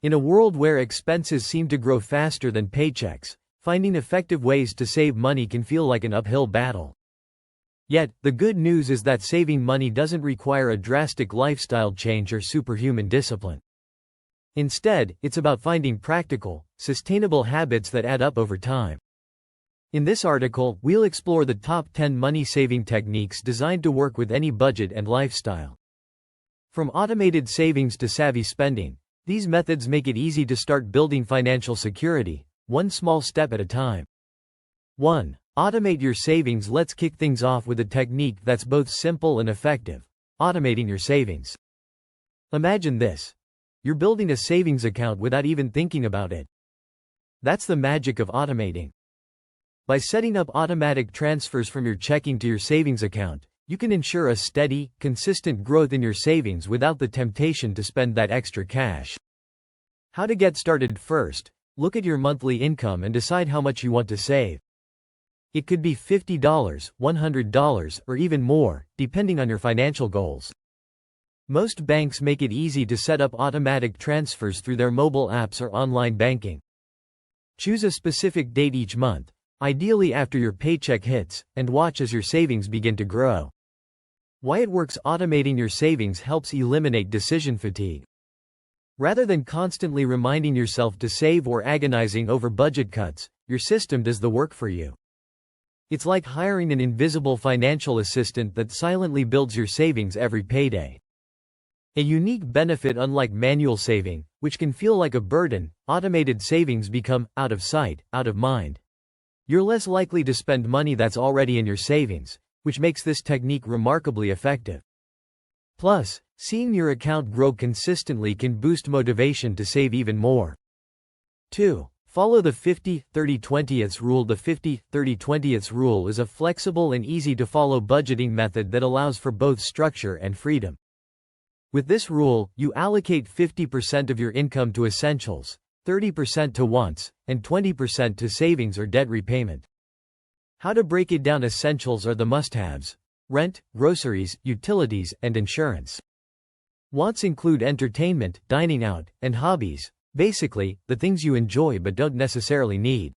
In a world where expenses seem to grow faster than paychecks, finding effective ways to save money can feel like an uphill battle. Yet, the good news is that saving money doesn't require a drastic lifestyle change or superhuman discipline. Instead, it's about finding practical, sustainable habits that add up over time. In this article, we'll explore the top 10 money-saving techniques designed to work with any budget and lifestyle. From automated savings to savvy spending, these methods make it easy to start building financial security, one small step at a time. 1. Automate your savings. Let's kick things off with a technique that's both simple and effective: automating your savings. Imagine this. You're building a savings account without even thinking about it. That's the magic of automating. By setting up automatic transfers from your checking to your savings account, you can ensure a steady, consistent growth in your savings without the temptation to spend that extra cash. How to get started? First, look at your monthly income and decide how much you want to save. It could be $50, $100, or even more, depending on your financial goals. Most banks make it easy to set up automatic transfers through their mobile apps or online banking. Choose a specific date each month, ideally after your paycheck hits, and watch as your savings begin to grow. Why it works: automating your savings helps eliminate decision fatigue. Rather than constantly reminding yourself to save or agonizing over budget cuts, your system does the work for you. It's like hiring an invisible financial assistant that silently builds your savings every payday. A unique benefit: unlike manual saving, which can feel like a burden, automated savings become out of sight, out of mind. You're less likely to spend money that's already in your savings, which makes this technique remarkably effective. Plus, seeing your account grow consistently can boost motivation to save even more. 2. Follow the 50-30-20 rule. The 50-30-20 rule is a flexible and easy-to-follow budgeting method that allows for both structure and freedom. With this rule, you allocate 50% of your income to essentials, 30% to wants, and 20% to savings or debt repayment. How to break it down: essentials are the must-haves: rent, groceries, utilities, and insurance. Wants include entertainment, dining out, and hobbies, basically, the things you enjoy but don't necessarily need.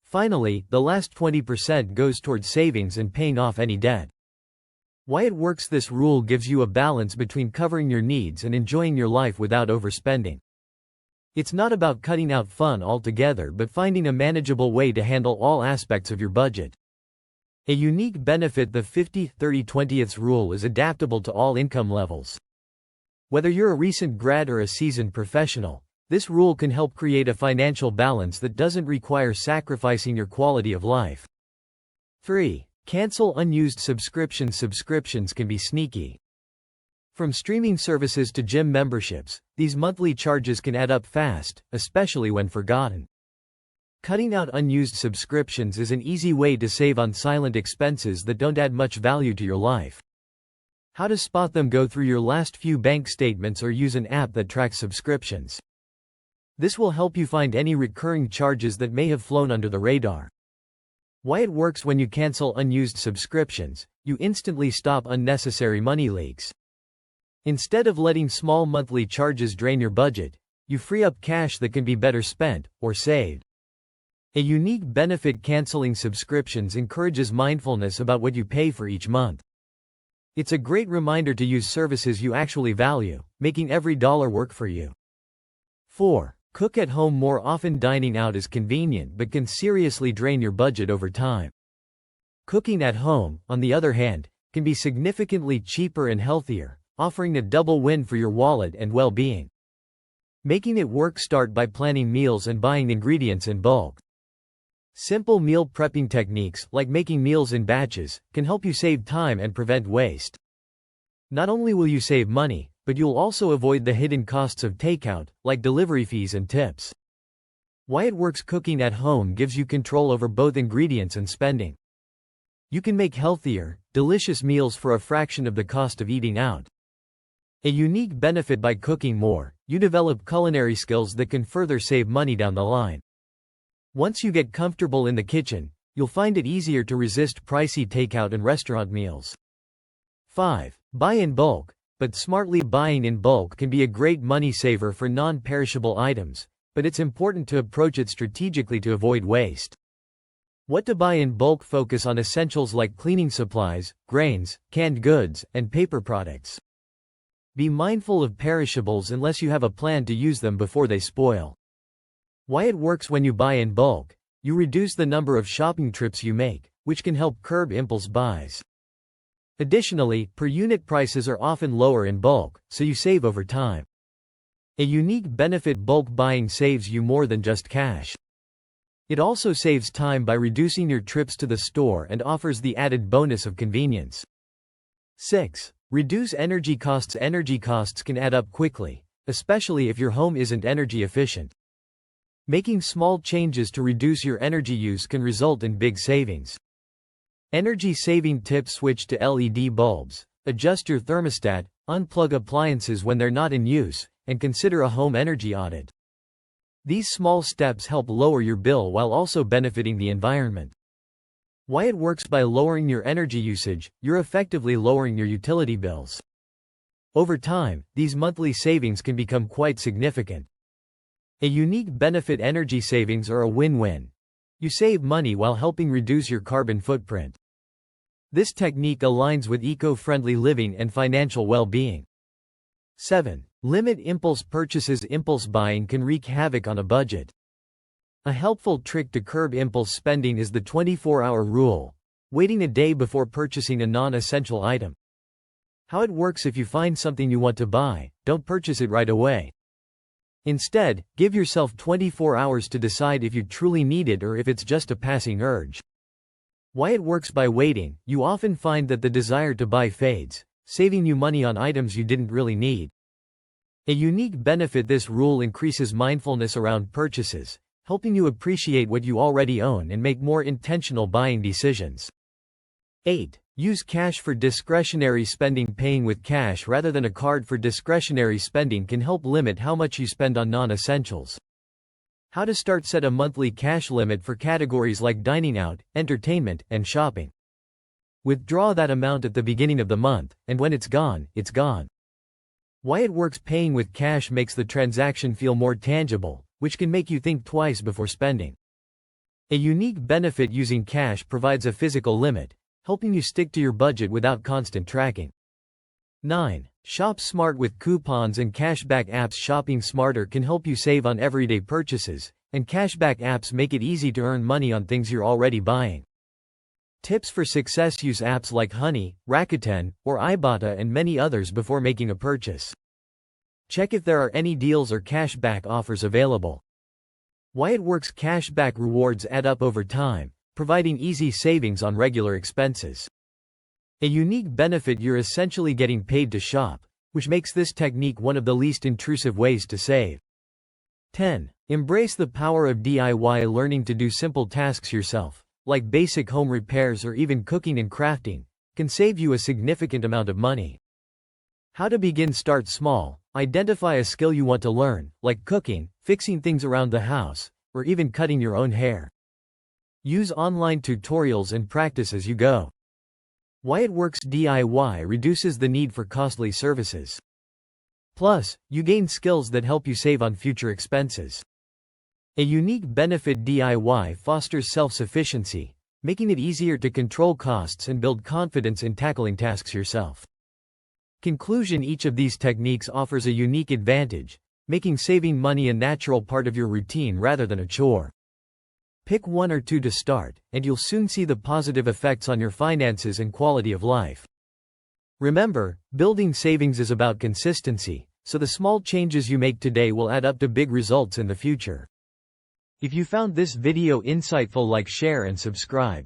Finally, the last 20% goes towards savings and paying off any debt. Why it works: this rule gives you a balance between covering your needs and enjoying your life without overspending. It's not about cutting out fun altogether but finding a manageable way to handle all aspects of your budget. A unique benefit: the 50-30-20 rule is adaptable to all income levels. Whether you're a recent grad or a seasoned professional, this rule can help create a financial balance that doesn't require sacrificing your quality of life. 3. Cancel unused subscriptions. Subscriptions can be sneaky. From streaming services to gym memberships, these monthly charges can add up fast, especially when forgotten. Cutting out unused subscriptions is an easy way to save on silent expenses that don't add much value to your life. How to spot them: go through your last few bank statements or use an app that tracks subscriptions. This will help you find any recurring charges that may have flown under the radar. Why it works: when you cancel unused subscriptions, you instantly stop unnecessary money leaks. Instead of letting small monthly charges drain your budget, you free up cash that can be better spent, or saved. A unique benefit: canceling subscriptions encourages mindfulness about what you pay for each month. It's a great reminder to use services you actually value, making every dollar work for you. 4. Cook at home more often. Dining out is convenient but can seriously drain your budget over time. Cooking at home, on the other hand, can be significantly cheaper and healthier, offering a double win for your wallet and well-being. Making it work: start by planning meals and buying ingredients in bulk. Simple meal prepping techniques, like making meals in batches, can help you save time and prevent waste. Not only will you save money, but you'll also avoid the hidden costs of takeout, like delivery fees and tips. Why it works: cooking at home gives you control over both ingredients and spending. You can make healthier, delicious meals for a fraction of the cost of eating out. A unique benefit: by cooking more, you develop culinary skills that can further save money down the line. Once you get comfortable in the kitchen, you'll find it easier to resist pricey takeout and restaurant meals. 5. Buy in bulk. but smartly buying in bulk can be a great money saver for non-perishable items, but it's important to approach it strategically to avoid waste. What to buy in bulk: focus on essentials like cleaning supplies, grains, canned goods, and paper products. Be mindful of perishables unless you have a plan to use them before they spoil. Why it works: when you buy in bulk, you reduce the number of shopping trips you make, which can help curb impulse buys. Additionally, per unit prices are often lower in bulk, so you save over time. A unique benefit: bulk buying saves you more than just cash. It also saves time by reducing your trips to the store and offers the added bonus of convenience. 6. Reduce energy costs. Energy costs can add up quickly, especially if your home isn't energy efficient. Making small changes to reduce your energy use can result in big savings. Energy saving tips: switch to LED bulbs, adjust your thermostat, unplug appliances when they're not in use, and consider a home energy audit. These small steps help lower your bill while also benefiting the environment. Why it works: by lowering your energy usage, you're effectively lowering your utility bills. Over time, these monthly savings can become quite significant. A unique benefit: energy savings are a win-win. You save money while helping reduce your carbon footprint. This technique aligns with eco-friendly living and financial well-being. 7. Limit impulse purchases. Impulse buying can wreak havoc on a budget. A helpful trick to curb impulse spending is the 24-hour rule, waiting a day before purchasing a non-essential item. How it works: if you find something you want to buy, don't purchase it right away. Instead, give yourself 24 hours to decide if you truly need it or if it's just a passing urge. Why it works: by waiting, you often find that the desire to buy fades, saving you money on items you didn't really need. A unique benefit: this rule increases mindfulness around purchases, helping you appreciate what you already own and make more intentional buying decisions. 8. Use cash for discretionary spending. Paying with cash rather than a card for discretionary spending can help limit how much you spend on non-essentials. How to start: set a monthly cash limit for categories like dining out, entertainment, and shopping. Withdraw that amount at the beginning of the month, and when it's gone, it's gone. Why it works: paying with cash makes the transaction feel more tangible, which can make you think twice before spending. A unique benefit: using cash provides a physical limit, helping you stick to your budget without constant tracking. 9. Shop smart with coupons and cashback apps. Shopping smarter can help you save on everyday purchases, and cashback apps make it easy to earn money on things you're already buying. Tips for success: use apps like Honey, Rakuten, or Ibotta and many others before making a purchase. Check if there are any deals or cashback offers available. Why it works: cashback rewards add up over time, providing easy savings on regular expenses. A unique benefit: you're essentially getting paid to shop, which makes this technique one of the least intrusive ways to save. 10. Embrace the power of DIY. Learning to do simple tasks yourself, like basic home repairs or even cooking and crafting, can save you a significant amount of money. How to begin: start small, identify a skill you want to learn, like cooking, fixing things around the house, or even cutting your own hair. Use online tutorials and practice as you go. Why it works: DIY reduces the need for costly services. Plus, you gain skills that help you save on future expenses. A unique benefit: DIY fosters self-sufficiency, making it easier to control costs and build confidence in tackling tasks yourself. Conclusion: each of these techniques offers a unique advantage, making saving money a natural part of your routine rather than a chore. Pick one or two to start, and you'll soon see the positive effects on your finances and quality of life. Remember, building savings is about consistency, so the small changes you make today will add up to big results in the future. If you found this video insightful, like, share and subscribe.